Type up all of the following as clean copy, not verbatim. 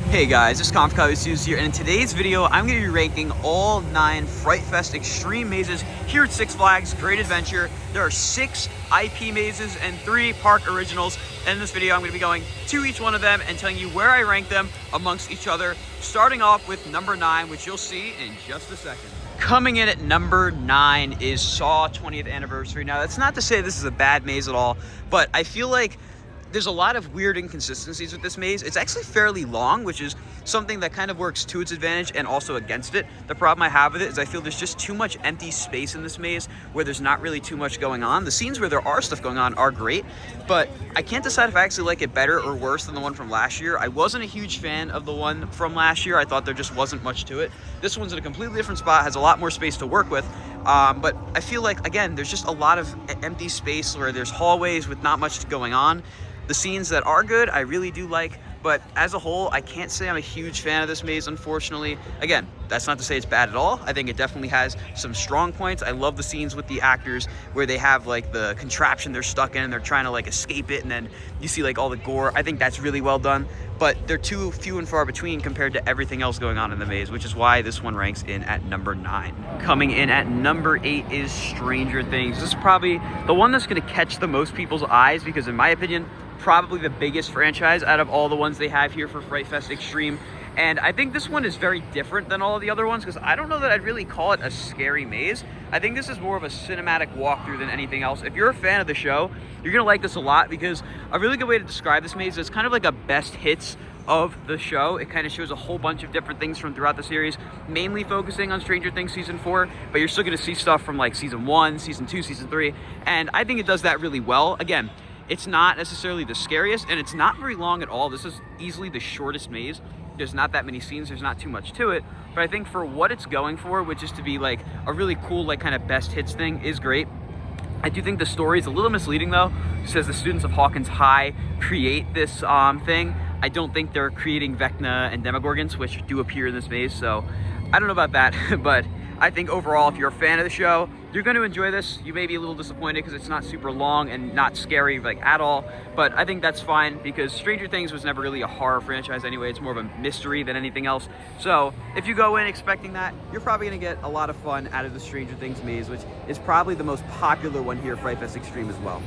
Hey guys, it's Conjuring here, and in today's video, I'm going to be ranking all 9 Fright Fest Extreme mazes here at Six Flags Great Adventure. There are 6 IP mazes and 3 park originals, and in this video, I'm going to be going to each one of them and telling you where I rank them amongst each other, starting off with number 9, which you'll see in just a second. Coming in at number 9 is Saw 20th Anniversary. Now, that's not to say this is a bad maze at all, but I feel like there's a lot of weird inconsistencies with this maze. It's actually fairly long, which is something that kind of works to its advantage and also against it. The problem I have with it is I feel there's just too much empty space in this maze where there's not really too much going on. The scenes where there are stuff going on are great, but I can't decide if I actually like it better or worse than the one from last year. I wasn't a huge fan of the one from last year. I thought there just wasn't much to it. This one's in a completely different spot, has a lot more space to work with, but I feel like, again, there's just a lot of empty space where there's hallways with not much going on. The scenes that are good, I really do like, but as a whole, I can't say I'm a huge fan of this maze, unfortunately. Again, that's not to say it's bad at all. I think it definitely has some strong points. I love the scenes with the actors where they have like the contraption they're stuck in and they're trying to like escape it, and then you see like all the gore. I think that's really well done, but they're too few and far between compared to everything else going on in the maze, which is why this one ranks in at number 9. Coming in at number 8 is Stranger Things. This is probably the one that's gonna catch the most people's eyes because, in my opinion, probably the biggest franchise out of all the ones they have here for Fright Fest Extreme. And I think this one is very different than all of the other ones because I don't know that I'd really call it a scary maze. I think this is more of a cinematic walkthrough than anything else. If you're a fan of the show, you're gonna like this a lot because a really good way to describe this maze is kind of like a best hits of the show. It kind of shows a whole bunch of different things from throughout the series, mainly focusing on Stranger Things season 4, but you're still gonna see stuff from like season 1, season 2, season 3, and I think it does that really well. Again, it's not necessarily the scariest, and it's not very long at all. This is easily the shortest maze. There's not that many scenes, there's not too much to it, but I think for what it's going for, which is to be like a really cool, like kind of best hits thing, is great. I do think the story is a little misleading though. It says the students of Hawkins High create this thing. I don't think they're creating Vecna and Demogorgons, which do appear in this maze, so I don't know about that, but I think overall, if you're a fan of the show, you're going to enjoy this. You may be a little disappointed because it's not super long and not scary like at all, but I think that's fine because Stranger Things was never really a horror franchise anyway. It's more of a mystery than anything else. So if you go in expecting that, you're probably going to get a lot of fun out of the Stranger Things maze, which is probably the most popular one here at Fright Fest Extreme as well.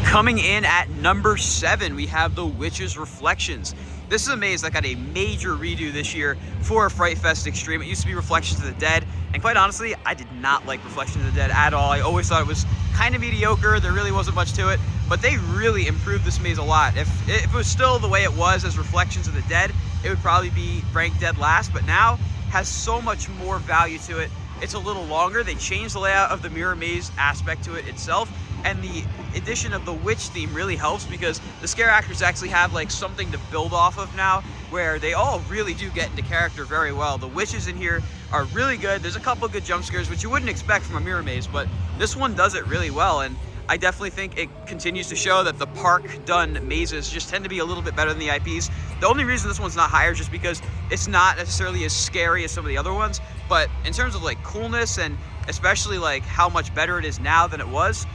Coming in at number 7, we have the Witch's Reflections. This is a maze that got a major redo this year for Fright Fest Extreme. It used to be Reflections of the Dead, and quite honestly, I did not like Reflections of the Dead at all. I always thought it was kind of mediocre. There really wasn't much to it, but they really improved this maze a lot. If it was still the way it was as Reflections of the Dead, it would probably be ranked dead last, but now has so much more value to it. It's a little longer. They changed the layout of the mirror maze aspect to it itself, and the addition of the witch theme really helps because the scare actors actually have like something to build off of now, where they all really do get into character very well. The witches in here are really good. There's a couple good jump scares, which you wouldn't expect from a mirror maze, but this one does it really well, and I definitely think it continues to show that the park-done mazes just tend to be a little bit better than the IPs. The only reason this one's not higher is just because it's not necessarily as scary as some of the other ones, but in terms of like coolness and especially like how much better it is now than it was,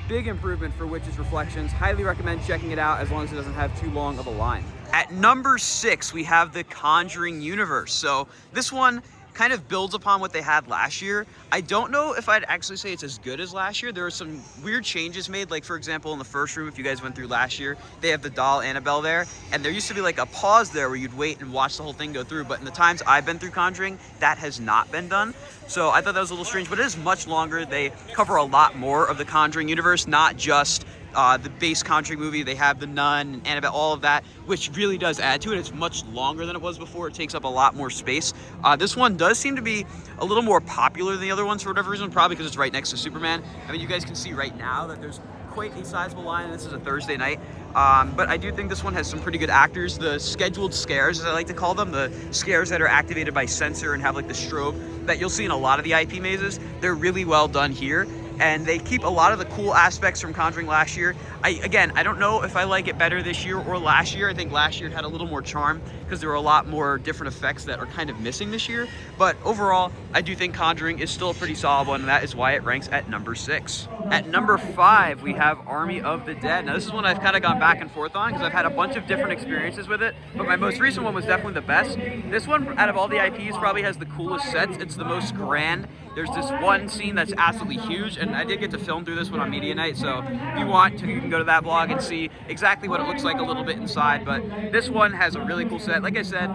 big improvement for Witch's Reflections. Highly recommend checking it out as long as it doesn't have too long of a line. At number 6, we have the Conjuring Universe. So this one kind of builds upon what they had last year. I don't know if I'd actually say it's as good as last year. There were some weird changes made, like for example in the first room, if you guys went through last year, they have the doll Annabelle there, and there used to be like a pause there where you'd wait and watch the whole thing go through, but in the times I've been through Conjuring, that has not been done. So I thought that was a little strange, but it is much longer. They cover a lot more of the Conjuring universe, not just the base Conjuring movie. They have the Nun and Annabelle, all of that, which really does add to it. It's much longer than it was before. It takes up a lot more space. This one does seem to be a little more popular than the other ones for whatever reason, probably because it's right next to Superman. I mean, you guys can see right now that there's quite a sizable line, and this is a Thursday night. But I do think this one has some pretty good actors. The scheduled scares, as I like to call them, the scares that are activated by sensor and have like the strobe that you'll see in a lot of the IP mazes, they're really well done here. and they keep a lot of the cool aspects from Conjuring last year. Again, I don't know if I like it better this year or last year. I think last year it had a little more charm because there were a lot more different effects that are kind of missing this year. But overall, I do think Conjuring is still a pretty solid one, and that is why it ranks at number 6. At number 5, we have Army of the Dead. Now, this is one I've kind of gone back and forth on because I've had a bunch of different experiences with it, but my most recent one was definitely the best. This one, out of all the IPs, probably has the coolest sets. It's the most grand. There's this one scene that's absolutely huge, and I did get to film through this one on media night, so if you want to, you can go to that blog and see exactly what it looks like a little bit inside. But this one has a really cool set. Like I said,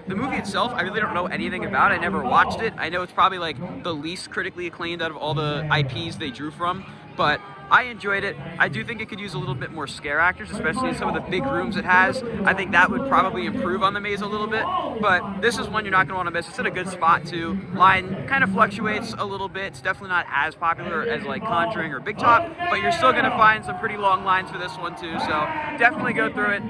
the movie itself, I really don't know anything about. I never watched it. I know it's probably like the least critically acclaimed out of all the IPs they drew from, but I enjoyed it. I do think it could use a little bit more scare actors, especially in some of the big rooms it has. I think that would probably improve on the maze a little bit, but this is one you're not going to want to miss. It's in a good spot too. Line kind of fluctuates a little bit. It's definitely not as popular as like Conjuring or Big Top, but you're still going to find some pretty long lines for this one too, so definitely go through it.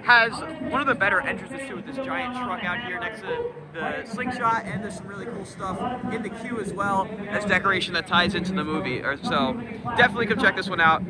Has one of the better entrances too, with this giant truck out here next to the slingshot, and there's some really cool stuff in the queue as well as decoration that ties into the movie. So definitely come check this one out.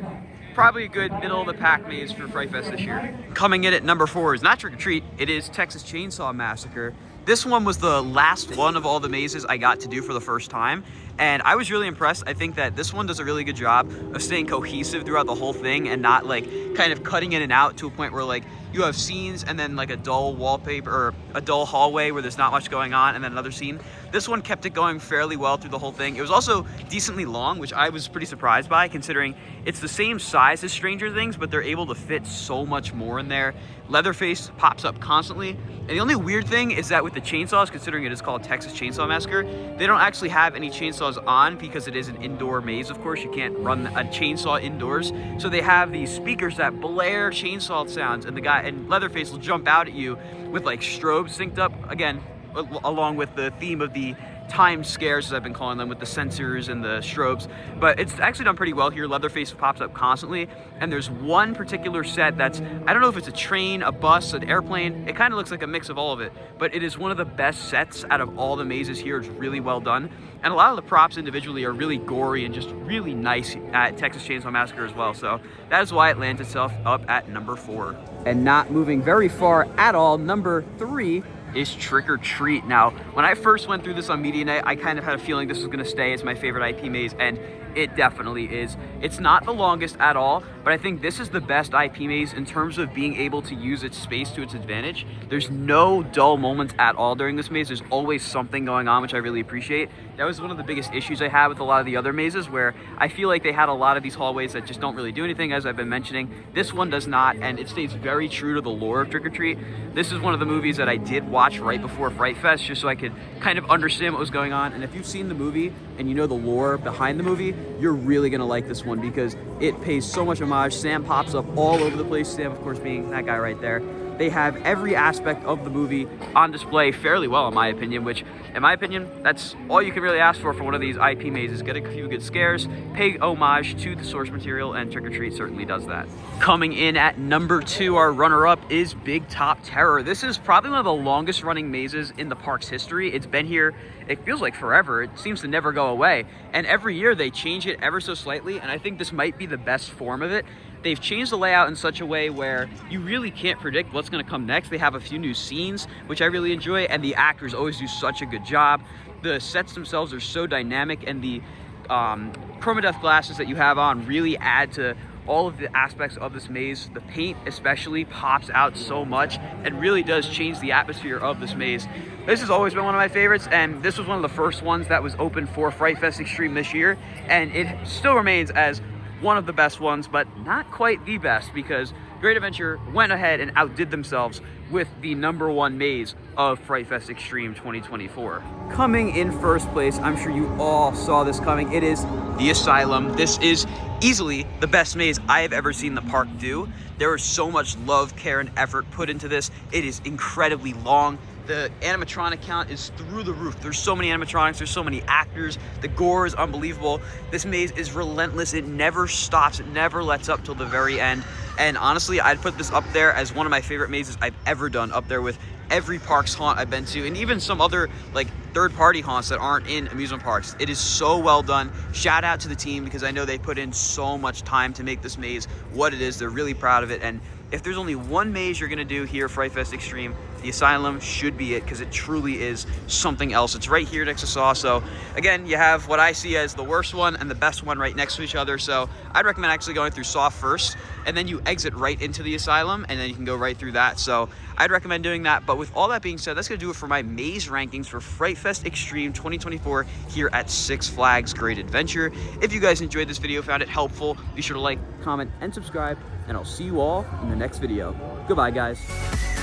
Probably a good middle of the pack maze for Fright Fest this year. Coming in at number 4 is not Trick or Treat, it is Texas Chainsaw Massacre. This one was the last one of all the mazes I got to do for the first time, and I was really impressed. I think that this one does a really good job of staying cohesive throughout the whole thing and not like kind of cutting in and out to a point where like you have scenes and then like a dull wallpaper or a dull hallway where there's not much going on and then another scene. This one kept it going fairly well through the whole thing. It was also decently long, which I was pretty surprised by considering it's the same size as Stranger Things, but they're able to fit so much more in there. Leatherface pops up constantly. And the only weird thing is that with the chainsaws, considering it is called Texas Chainsaw Massacre, they don't actually have any chainsaws on because it is an indoor maze, of course. You can't run a chainsaw indoors. So they have these speakers that blare chainsaw sounds, and the guy and Leatherface will jump out at you with like strobes synced up, again, along with the theme of the time scares, as I've been calling them, with the sensors and the strobes. But it's actually done pretty well here. Leatherface pops up constantly, and there's one particular set that's, I don't know if it's a train, a bus, an airplane. It kind of looks like a mix of all of it, but it is one of the best sets out of all the mazes here. It's really well done, and a lot of the props individually are really gory and just really nice at Texas Chainsaw Massacre as well. So that is why it lands itself up at number 4. And not moving very far at all, number 3 is Trick or Treat. Now, when I first went through this on media night, I kind of had a feeling this was going to stay as my favorite IP maze, and it definitely is. It's not the longest at all, but I think this is the best IP maze in terms of being able to use its space to its advantage. There's no dull moments at all during this maze. There's always something going on, which I really appreciate. That was one of the biggest issues I had with a lot of the other mazes, where I feel like they had a lot of these hallways that just don't really do anything, as I've been mentioning. This one does not, and it stays very true to the lore of Trick or Treat. This is one of the movies that I did watch right before Fright Fest, just so I could kind of understand what was going on. And if you've seen the movie and you know the lore behind the movie, you're really gonna like this one because it pays so much homage. Sam pops up all over the place, Sam of course being that guy right there. They have every aspect of the movie on display fairly well, in my opinion, which, in my opinion, that's all you can really ask for one of these IP mazes. Get a few good scares, pay homage to the source material, and Trick or Treat certainly does that. Coming in at number 2, our runner-up is Big Top Terror. This is probably one of the longest running mazes in the park's history. It's been here, it feels like forever. It seems to never go away. And every year they change it ever so slightly, and I think this might be the best form of it. They've changed the layout in such a way where you really can't predict what's going to come next. They have a few new scenes, which I really enjoy, and the actors always do such a good job. The sets themselves are so dynamic, and the permadeath glasses that you have on really add to all of the aspects of this maze. The paint especially pops out so much and really does change the atmosphere of this maze. This has always been one of my favorites, and this was one of the first ones that was open for Fright Fest Extreme this year, and it still remains as one of the best ones, but not quite the best, because Great Adventure went ahead and outdid themselves with the #1 maze of Fright Fest Extreme 2024. Coming in first place, I'm sure you all saw this coming, it is the Asylum. This is easily the best maze I have ever seen the park do. There is so much love, care, and effort put into this. It is incredibly long. The animatronic count is through the roof. There's so many animatronics, there's so many actors. The gore is unbelievable. This maze is relentless. It never stops. It never lets up till the very end. And honestly, I'd put this up there as one of my favorite mazes I've ever done, up there with every parks haunt I've been to, and even some other like third-party haunts that aren't in amusement parks. It is so well done. Shout out to the team, because I know they put in so much time to make this maze what it is. They're really proud of it. And if there's only one maze you're gonna do here at Fright Fest Extreme, the Asylum should be it, because it truly is something else. It's right here next to Saw. So again, you have what I see as the worst one and the best one right next to each other. So I'd recommend actually going through Saw first, and then you exit right into the Asylum, and then you can go right through that. So I'd recommend doing that. But with all that being said, that's gonna do it for my maze rankings for Fright Fest Extreme 2024 here at Six Flags Great Adventure. If you guys enjoyed this video, found it helpful, be sure to like, comment, and subscribe, and I'll see you all in the next video. Goodbye, guys.